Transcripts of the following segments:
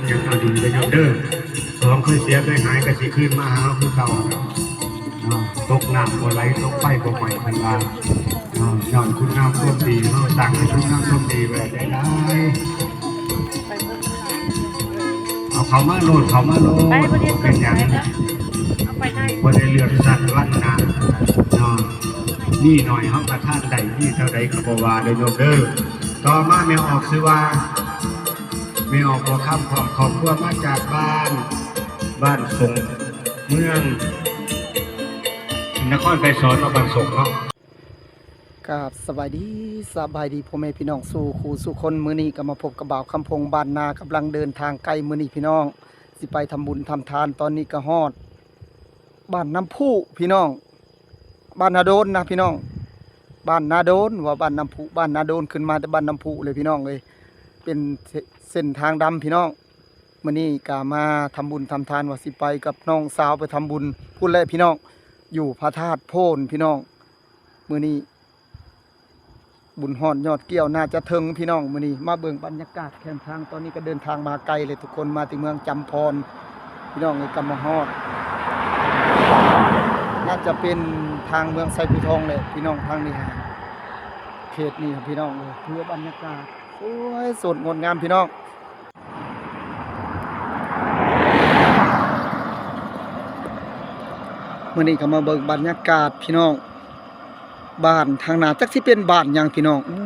ยังเอาดีไปเด้อของเคยเสียเคยหายก็สิขึ้นมาหาผู้เก่าตกน้ำบ่ไหลตกไฟบ่ไหม้พันลาย้อนคุณงามความดีเฮาตั้งให้คุณงามความดีไว้ได้เอาเขามาโลดเป็นอย่างบ่ได้เลือกสัตว์วันนานี่หน่อยเฮาประทานใดนี่เท่าใดก็บ่ว่าได้โยมเด้อต่อมาแม่ออกคือว่าไม่ออกหัวค่ำขอบคุณมาจากบ้านสงเมืองนครไกรสอนมาบ้านสงเนาะกับสบายดีพ่อแม่พี่น้องสู่คู่สู่คนมื้อนี้ก็มาพบกับบ่าวคำพงบ้านนากำลังเดินทางไกลมื้อนี้พี่น้องสิไปทำบุญทำทานตอนนี้ก็ฮอดบ้านน้ำพุพี่น้องบ้านนาโดนนะพี่น้องบ้านนาโดนว่าบ้านน้ำพุบ้านนาโดนขึ้นมาแต่บ้านน้ำพุเลยพี่น้องเลยเป็นเส้นทางดำพี่น้องมื้อนี้ก็มาทำบุญทำทานว่าสิไปกับน้องสาวไปทำบุญพูดเลยพี่น้องอยู่พระธาตุโพนพี่น้องมื้อนี้บุญฮอดยอดเกี่ยวน่าจะถึงพี่น้องมื้อนี้มาเบิ่งบรรยากาศแคมทางตอนนี้ก็เดินทางมาไกลเลยทุกคนมาถึงเมืองจำพรพี่น้องเลยกำมาฮอดน่าจะเป็นทางเมืองไซบูทองเลยพี่น้องทางนี้ฮะเขตนี้ครับพี่น้องเลยเพื่อบรรยากาศสวยสดงดงามพี่น้องมื้อนี้ก็มาเบิ่งบรรยากาศพี่น้องบ้านทางหน้าจักสิเป็นบ้านหยังพี่น้องโอ้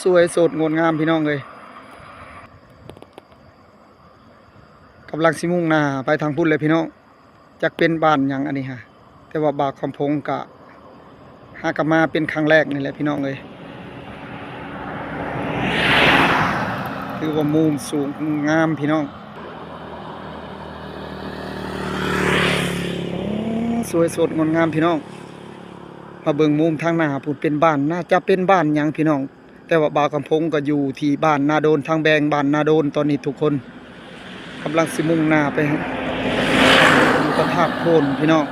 สวยสดงดงามพี่น้องเลยกำลังสิมุ่งหน้าไปทางพุ่นเลยพี่น้องจักเป็นบ้านหยังอันนี้ฮะแต่ว่าบ่าวคำพงกะหากมาเป็นครั้งแรกนี่แหละพี่น้องเลยคือว่ามุมสูงงามพี่น้องสวยสดงดงามพี่น้องมาเบิ่งมุมทางหน้าพูดเป็นบ้านน่าจะเป็นบ้านหยังพี่น้องแต่ว่าบ่าวคำพงก็อยู่ที่บ้านนาโดนทางแบงบ้านนาโดนตอนนี้ทุกคนกำลังสิมุ่งหน้าไปอยู่พระธาตุโพนพี่น้อง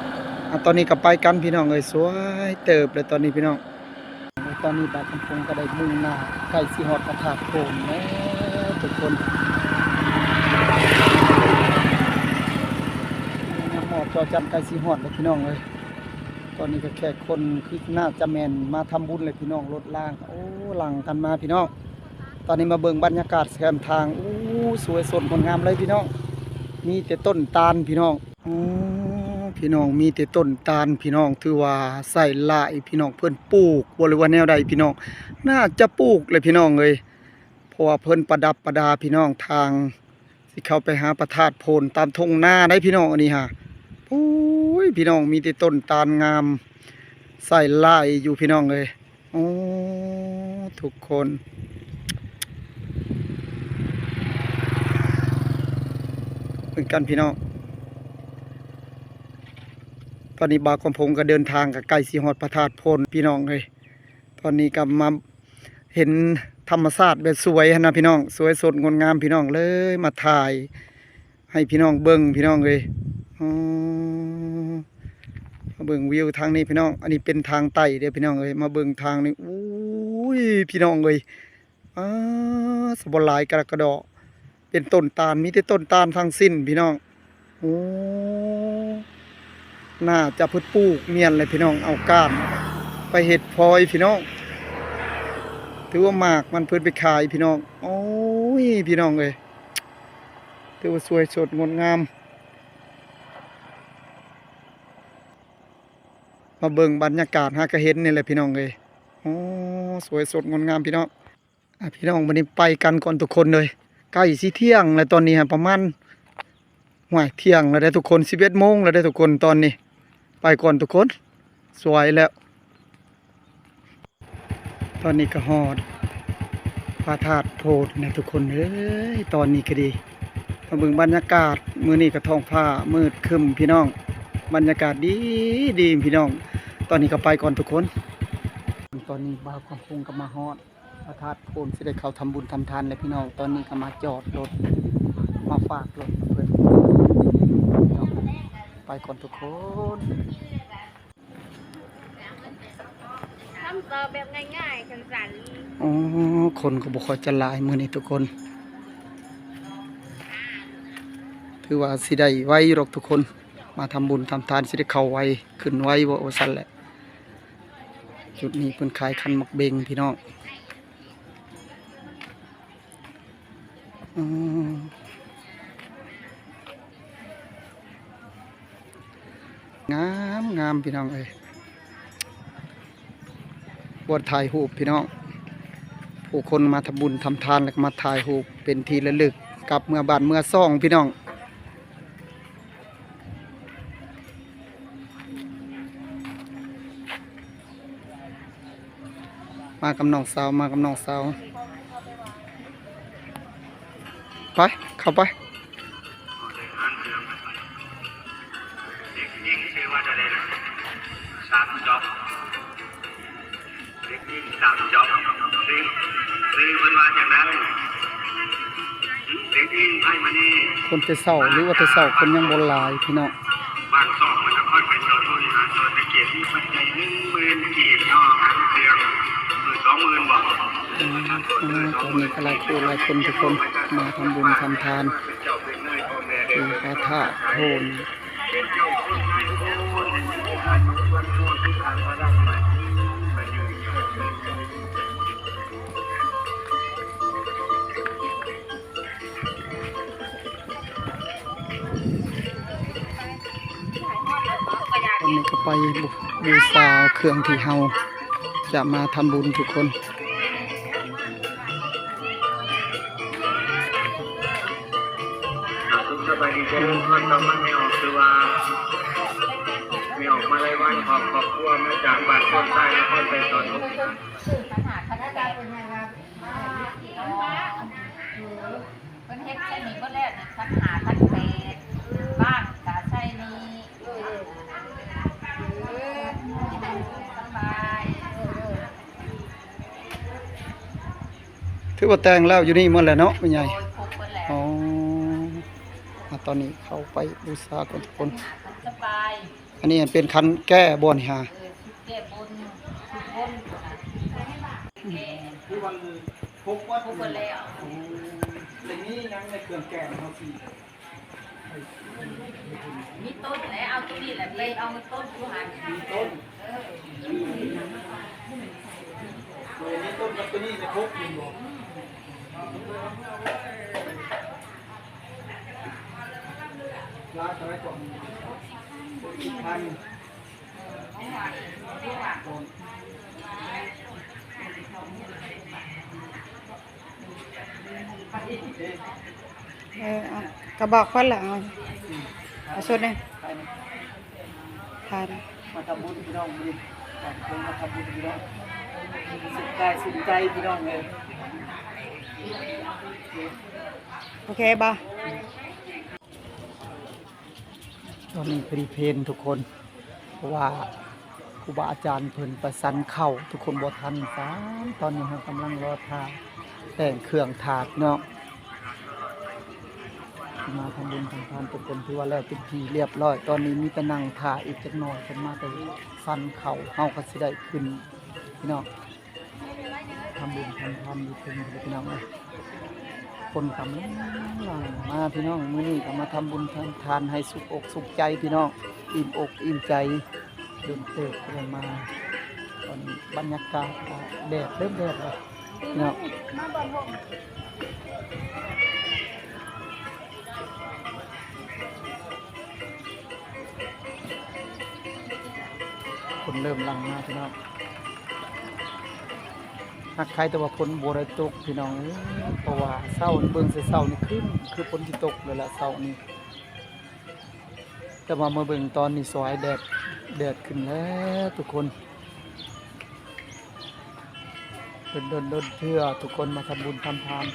ตอนนี้ก็ไปกันพี่น้องเลยสวยเติบเลยตอนนี้พี่น้องตอนนี้บ่าวคำพงก็ได้มุ่งหน้าใกล้สิฮอดพระธาตุโพนแล้วทุกคนหอบจอจันใกล้สิฮอดเลยพี่น้องเลยตอนนี้ก็แค่คนคือน่าจะแมนมาทำบุญเลยพี่น้องรถล่างโอ้หลังกันมาพี่น้องตอนนี้มาเบิ่งบรรยากาศแคมทางโอ้สวยสดงดงามเลยพี่น้องมีแต่ต้นตาลพี่น้องพี่น้องมีแต่ต้นตาลพี่น้องถือว่าใส่ลายพี่น้องเพิ่นปลูกบ่รู้ว่าแนวใดพี่น้องน่าจะปลูกเลยพี่น้องเลยเพราะว่าเพิ่นประดับประดาพี่น้องทางสิเข้าไปหาพระธาตุโพนตามทุ่งนาได้พี่น้องอันนี้ฮะโอ้ยพี่น้องมีแต่ต้นตาลงามใส่ลายอยู่พี่น้องเลยโอ้ทุกคนเป็นกันพี่น้องตอนนี้บ่าวคำพงก็เดินทางกับไก่สีหอดพระธาตุโพนพี่น้องเลยตอนนี้ก็มาเห็นธรรมชาติแบบสวยนะพี่น้องสวยสดงดงามพี่น้องเลยมาถ่ายให้พี่น้องเบิ่งพี่น้องเลยมาเบิ่งวิวทางนี้พี่น้องอันนี้เป็นทางไต่เด้อพี่น้องเลยมาเบิ่งทางนี้อุ้ยพี่น้องเลยสบหลายกระดอเป็นต้นตาลมีแต่ต้นตาลทั้งสิ้นพี่น้องโอ้น่าจะพึ่ปลูกเมียนเลยพี่น้องเอาก้านไปเห็ดพลอยพี่น้องถือว่าหมากมันเพิ่นไปขายพี่น้องโอ้ยพี่น้องเลยถือว่าสวยสดงดงามมาเบิ่งบรรยากาศหากระเห็นนี่แหละพี่น้องเลยโอ้สวยสดงดงามพี่น้องพี่น้องวันนี้ไปกันก่อนทุกคนเลยใกล้สิเที่ยงแล้วตอนนี้ประมาณเที่ยงแล้วได้ทุกคน11 โมงแล้วได้ทุกคนตอนนี้ไปก่อนทุกคนสวยแล้วตอนนี้ก็ฮอดพระธาตุโพนนะทุกคนเอ้ยตอนนี้ก็ดีมาเบิ่งบรรยากาศมื้อนี้ก็ท้องฟ้ามืดครึ้มพี่น้องบรรยากาศดีดีพี่น้องตอนนี้ก็ไปก่อนทุกคนตอนนี้บ่าวคำพงก็มาฮอดพระธาตุโพนสิได้เข้าทำบุญทำทานเลยพี่น้องตอนนี้ก็มาจอดรถมาฝากรถเพื่อนไปก่อนทุกคนทำต่อแบบง่ายๆสั้นคนก็บ่ค่อยจะหลายมื้อนี้ทุกคน ถือว่าสิได้ไว้หรอกทุกคนมาทำบุญทำทานสิได้เข้าไว้ขึ้นไว้บ่ว่าซั่นแหละจุดนี้เพิ่นขายคันมักเบงพี่น้องงามงามพี่น้องเอ้ยบวชถ่ายรูปพี่น้องผู้คนมาทำบุญทำทานแล้วก็มาถ่ายรูปเป็นที่ระลึกกลับเมื่อบ้านเมื่อซ่องพี่น้องมากับน้องสาวมากับน้องสาวไปเข้าไปคนจะเศร้าหรือว่าจะเศร้าคนยังบนลายพี่น้องบ้านซอกมันจะค่อยเป็นโซนบริหารโซนในเขตที่ปัจจัย10,000 กีบเนาะเพียง20,000 บาทตอนนี้ก็หลายคนทุกคนมาทำบุญทำทานมีพระธาตุโทนตอนนี้ก็ไปบูชาเครื่องที่เฮาจะมาทำบุญทุกคนสบายดีจะเริ่มต้นต้องมันไม่ออกคือว่าไม่ออกมาเลยวันขอบครัวมาจากบ้านคนใต้และคนไปตอนนี้เป็นเฮ็ดใช่นี่ก็แล้วนี่ทักหาทักเศษบ้านกะใช่นี่สบายถือว่าแต่งแล้วอยู่นี่หมดแล้วเนาะเป็นไงครบหมดแล้วอ๋อตอนนี้เข้าไปบูชากันทุกคนสบายอันนี้เป็นคันแก้บนฮะแก้บนคือวันพกว่าครบหมดแล้วในนี้ยังในเครื่องแกงเขาสิมีต้นแล้วเอาตัวนี้แหละไปเอาต้นผู้หันมีต้นมีต้นกับตัวนี้ในพกอยู่บ่ลาอะไรก่อนอีกพันกระบอกคนละเอาชุดนี่ทานมาทำบุญพี่น้องดีมาทำบุญพี่น้องสุดใจสุดใจพี่น้องเลยโอเคบ่ตอนนี้พรีเพนทุกคนเพราะว่าครูบาอาจารย์เพิ่นประสันเข่าทุกคนบ่ทันตอนนี้เรากำลังรอทาแต่งเครื่องถาดเนาะมาทำบุญทำทานทุกคนที่ว่าแล้วเป็นทีเรียบร้อยตอนนี้มีแต่นั่งถ่าอีกจักหน่อยกันมาแต่สันเข่าเฮาก็สิได้ขึ้นพี่น้องทำบุญทำทานอยู่ถึงพี่น้องเลยคนกำลังมาพี่น้องมื้อนี้ก็มาทำบุญทำทานให้สุขอกสุขใจพี่น้องอิ่มอกอิ่มใจเดินเติบลงมาตอนนี้บรรยากาศแดดเริ่มแดดแล้วพี่น้องคนเริ่มลังมาพี่น้องหักใครแต่ว่าฝนบัวไรตกพี่น้องเพราะว่าเศร้าเบิ่งเศร้านี่ขึ้นคือฝนที่ตกเลยละเศร้านี่แต่ว่าเมื่อเบิ่งตอนนี้สวยแดดขึ้นแล้วทุกคนเดินเพื่อทุกคนมาทำบุญทำทาน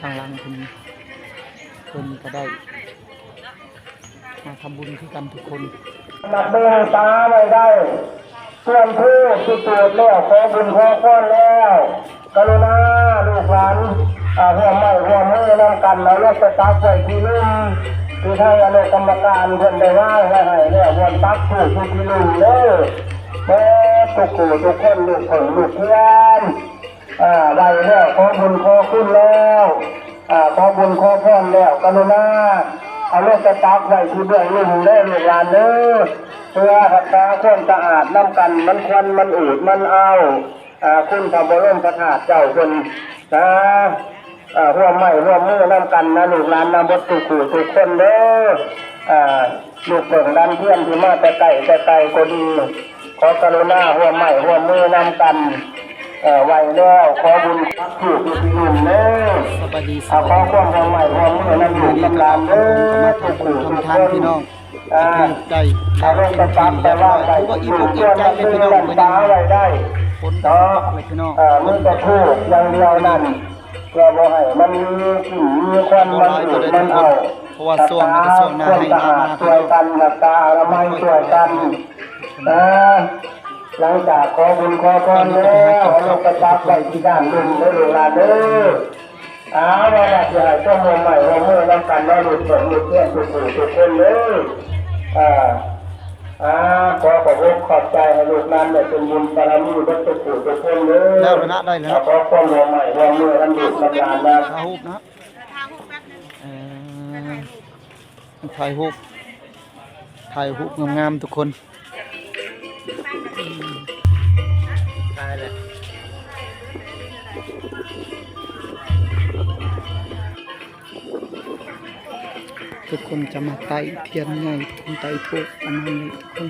ทางหลังคนก็ได้มาทำบุญที่กันทุกคนนับเบิ่งตาไว้ได้เพื่อนผู้ที่เกิดแล้วขอบุญขอก้อนแล้วกรุณาลูกหลานร่วมไม้ร่วมมือนำกันแล้วจะตักใส่ที่ลุ่มที่ให้อนุกรรมการเพิ่นได้ว่าให้แล้ววนตักผู้ที่ลุ่มเด้อแม่ทุกคนลูกเพิ่นลูกเพื่อนได้แล้วขอบุญขอคุณแล้ว ขอบุญขอพรแล้วกรุณาเอาลูกกระตักไว้ที่เบื้องลุ่มได้ลูกหลานเด้อเพื่อรักษาความสะอาดน้ำกันมันควันมันอูดมันเอาคุณพระบรมพระธาตุเจ้าคนนะร่วมไม้ร่วมมือน้ำกันนะลูกหลานนำบทสุขุทุกคนเด้อลูกเปิ่งดันเพื่อนที่มาแต่ไก่ก็ดีขอกรุณาร่วมไม้ร่วมมือน้ำกันไหวแล้วขอบุญครับถูกที่หนุ่มเด้อสบายดีขอความร่วมไม้ร่วมมือน้ำหนุ่มกำลังเด้อทุกผู้ทุกคนพี่น้องได้อารมณ์ประจักษ์แต่ว่าใจอิ่มอกอิ่มใจเลยพี่น้องตาไว้ได้ฝนตกเลยพี่น้องมือจะพูดอย่างเดียวนั่นเพื่อบ่ให้มันมีกลิ่นมีควันมันอืดมันเอาเพราะว่าช่วงนี้ก็ช่วงหน้าให้นาช่วยกันรักษาอนามัยช่วยกันหลังจากขอบุญขอพรแล้วเราประจักษ์ไปที่ด้านลุงได้เวลาเด้อเราอยากจะให้ต้นมใหม่เราเมื่อรับกันว่าหลุดฝนหลุดเที่ยงทุกคนเลยขอขอบคุณขอบใจให้ลูกนั้นได้เป็นบุญบารมีวัตถุทุกคนเลยแล้วนะได้แล้วขอความรวมใหม่รวมมือกันดูกันงานนะถ่ายรูปนะถ่ายรูปงามๆทุกคนได้เลยทุกคนจะมาไต่เทียนไงทุกคนไต่ถูกประมาณนี้ทุกคน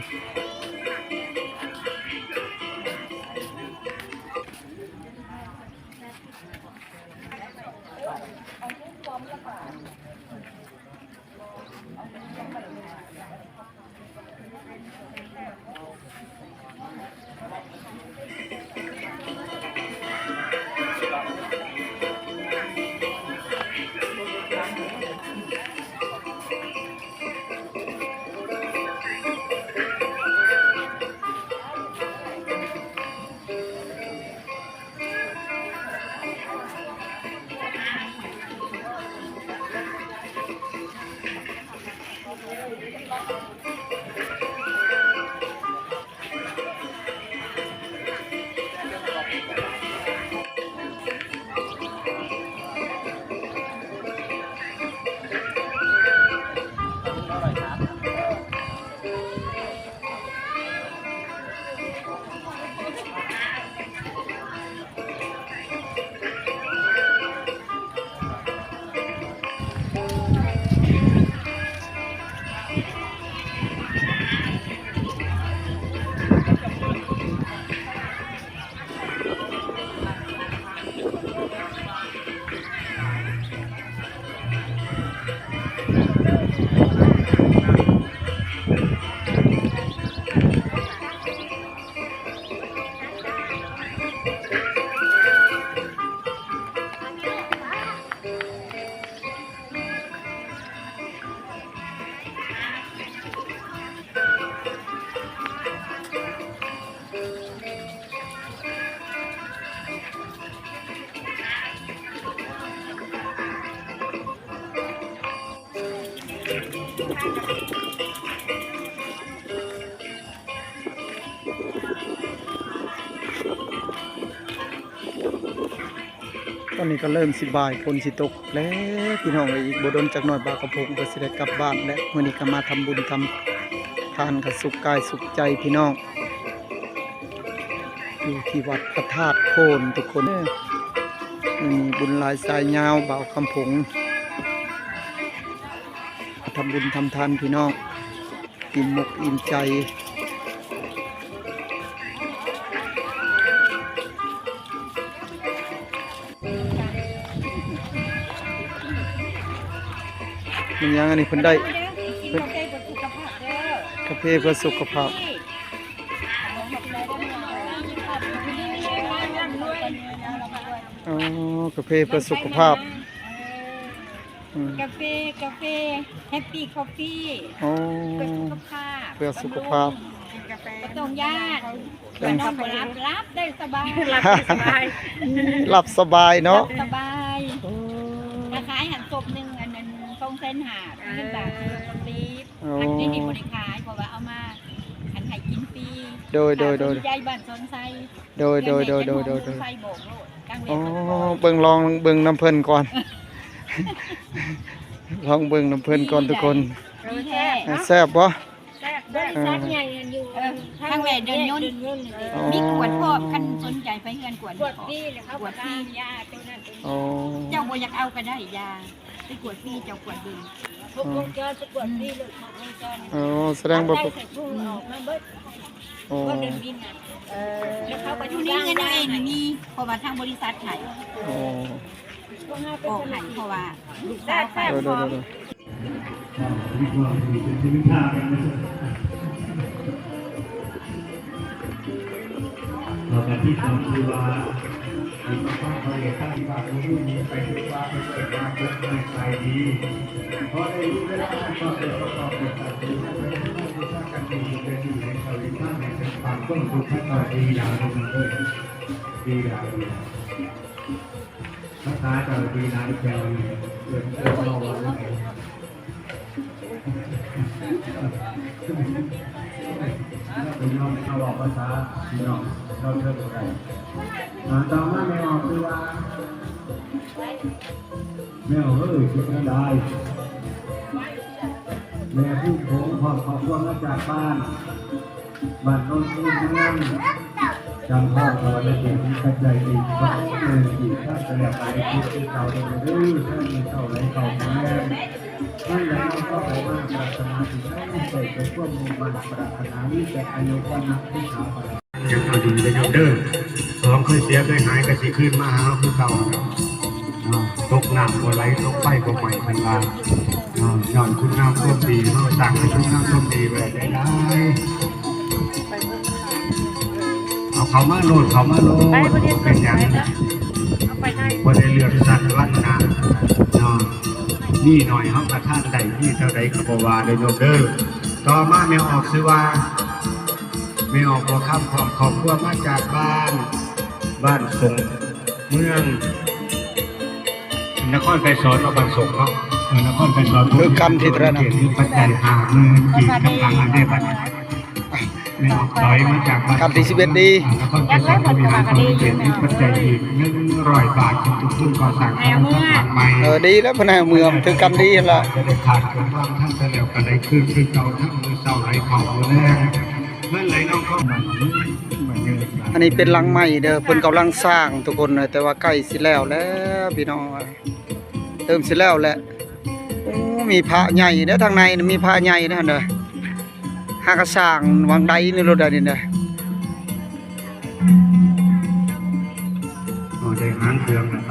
ตอนนี้ก็เริ่มสิบ่ายฝนสิตกแล้วพี่น้องอีกบ่โดนจักหน่อยบากระพงก็สิได้กลับบ้านและมื้อนี้ก็มาทำบุญทำทานกับสุขกายสุขใจพี่น้องอยู่ที่วัดพระธาตุโพนทุกคนมีบุญหลายสายยาวบ่าวคำผงทำบุญทำทานพี่น้องอิ่มอกอิ่มใจมันยังอันนี้เพิ่นได้กาแฟเพื่อสุขภาพอ๋อกาแฟเพื่อสุขภาพกาแฟแฮปปี้คอฟฟี่เพื่อสุขภาพก็ต้องญาตินอนรับได้สบายหลับสบายเนาะสบายราคาหันศพหนึ่งอันนั้น200,000 บาทปีอันนี้บริขายเพราะว่าเอามาหันไห้กินฟรีโดยใจบ้านสนไซโดยไซโบกโลดอ๋อเบิ่งลองเบิ่งน้ำเพิ่นก่อน ลองเบิ่งน้ำเพิ่นก่อนทุกคน ดีแท้ แซ่บบ่ บริษัทใหญ่อยู่ ทางแหวนเดินยนต์ อ๋อ มีขวดพร้อมคันสนใจไปเฮือนขวด กดพี่เลยครับกดพี่ยาตรงนั้น อ๋อ เจ้าบ่อยากเอาก็ได้ยาไปขวดฟรีเจ้าขวดเดิน ทุกวงจรจะกดพี่เลยของวงจร อ๋อแสดงว่า ได้เสร็จพุ่งออกมาเบิด อ๋อ ก็เดินบินอ่ะแล้วเขาก็ อยู่นี่เงินเอาเองมีเพราะว่าทางบริษัทให้ อ๋อ ออกให้เพราะว่าลูกสาวไป เดี๋ยว เราแต่ที่สองคือว่ามีความพยายามที่ว่าผู้นี้ไปที่ว่าไปเกิดมาเกิดในใจดีเพราะในยุคเวลาก็เกิดประกอบกับการที่ว่าไปที่ว่าที่สร้างกันเป็นอยู่เป็นอยู่ในชาวลิซ่าในเป็นความต้นทุนขั้นตอนดีอย่างหนึ่งเลยดีอย่างหนึ่งภาษาเจ้าดีนายแก้วเกิดเกิดเราว่าเป็นน้องเขาบอกภาษาพี่น้องเราเทิดอะไรต่อมาแมวคือว่าแมวเอ้ยคิดไม่ได้แม่ผู้โผงพอขอบคุณมาจากบ้านโน้นที่เมืองจำพ่อตอนเด็กๆกระจายอีกก็เลยอีกถ้าจะแล้วไปคิดที่เก่าเดิมดื้อถ้ามีเก่าไหลเก่าแม่นั่นแหละก็ไปมากปรารถนาถึงให้เกิดเป็นพวกมุ่งมั่นปรารถนาวิจัยอายุวันะที่ขาไปยังเอาดีไปยังเด้อสองเคยเสียเคยหายก็สิขึ้นมาหาคือเก่าตกน้ำก็ไหลตกไฟก็ใหม่เป็นลาย้อนคุณงามความดีเขาสั่งให้คุณงามความดีไว้ได้เอาเขามาโหลดเป็นอย่างบ่ได้เลือกสัตว์ลักนานี่หน่อยเขากระท่านใดที่เท่าใดขบวาได้โยเด้อต่อมาแมวออกซื้อว่าไม่ออกพอคำขอบคุณมาจากบ้านส่งเมืองนครไกรสอนมาบ้านส่งเนาะนครไกรสอนคือกันที่ตระหนักปัจจัย50,000กี่กำลังอันได้บัดไม่ออกถอยมาจากบ้าน ครับที่11ดี นครไกรสอนบริหารบริเวณที่ปัจจัยอีก100 บาททุกก่อสร้างทางใหม่ดีแล้วพนักเมืองถึงกันดีละ จะได้ขาดกันบ้างท่านจะแล้วกันได้คืนคือเก่าทั้งมือเศร้าไหลเข่ามือแรงเมื่อไหลน้องก็มันอันนี้เป็นหลังใหม่เด้อเพิ่นกำลังสร้างทุกคนแต่ว่าใกล้สิแล้วพี่น้องเติมสิแล้วแหละโอ้มีพระใหญ่เด้อทางในมีพระใหญ่นะเด้อหากสร้างวังใดนี่รถได้นี่เด้อ ได้หางเครื่องไป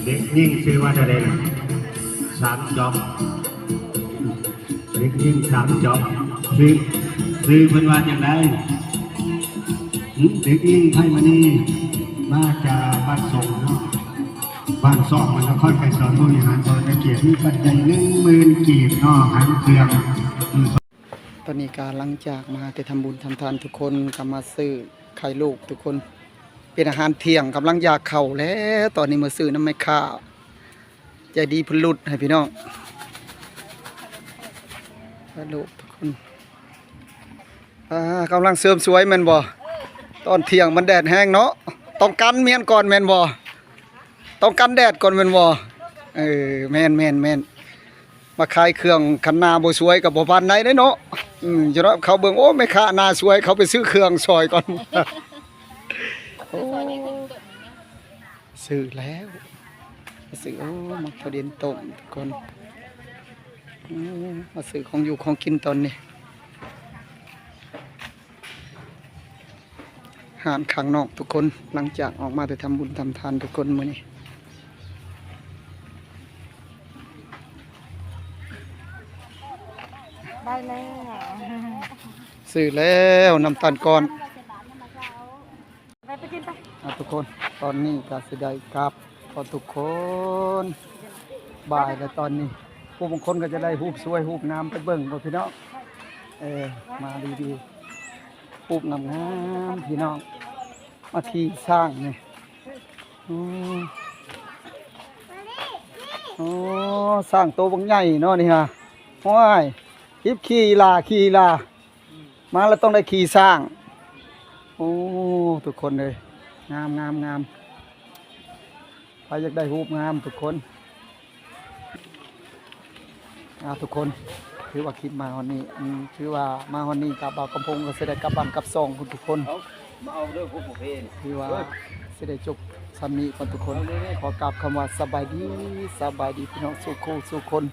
เด็กยิ่งชื่อว่าจะได้3 จ็อบเด็กยิ่ง3 จ็อบคือเป็นวันอย่างไรเด็กยิ่งไทยมานี่มาจากบ้านส่งเนาะบ้านซ่องมันนครไกรสอนบริหารบริเกียรติมีปัจจัย10,000 กีบเนาะหางเครื่องตอนนี้การหลังจากมาได้ทำบุญทำทานทุกคนก็มาซื้อไข่ลูกทุกคนเป็นอาหารเที่ยงกำลังอยากเข่าแล้วตอนนี้มาซื้อน้ำไม่ข้าวใจดีพลุดให้พี่น้องลูกทุกคนกำลังเสริมสวยแม่นบ่ตอนเที่ยงมันแดดแห้งเนาะต้องกันเมียนก่อนแม่นบ่ต้องกันแดดก่อนแม่นบ่แม่นมาขายเครื่องคันนาบ่สวยกับบ่ปานใดเด้เนาะจะรับเขาเบิ่งโอ้แม่ค้าหน้าสวยเขาไปซื้อเครื่องซอยก่อนซื้อแล้วซื้อโอ้มักประเด็นต้มทุกคนมาซื้อของอยู่ของกินตอนนี้หารข้างนอกทุกคนหลังจากออกมาไปทำบุญทำทานทุกคนมื้อนี้ได้แล้ว ซื้อแล้วน้ำตาลก้อนไปกินไปทุกคนตอนนี้ก็สิได้กลับพอทุกคนบ่ายแล้วตอนนี้ผู้บางคนก็จะได้ฮูบสวยฮูบน้ำไปเบิ่งบ่พี่น้องมาดีๆฮูบงามๆพี่น้องมาที่สร้างนี่โอ้สร้างโตบังใหญ่เนาะนี่ฮะห้วยฮิปขี่ลามาแล้วต้องได้ขี่สร้างโอ้ทุกคนเลยงาม ใครอยากได้รูปงามทุกคนทุกคนถือว่าคลิปมาวันนี้ถือว่ามาวันนี้กับบ่าวกำพงก็สิได้กลับบ้านกลับซองทุกคน มาเอาเรื่องพวกผมเอง ถือว่าสิได้จบซ้ำนี้ก่อนทุกคนขอกราบคำว่าสบายดีพี่น้องสู่คู่สู่คน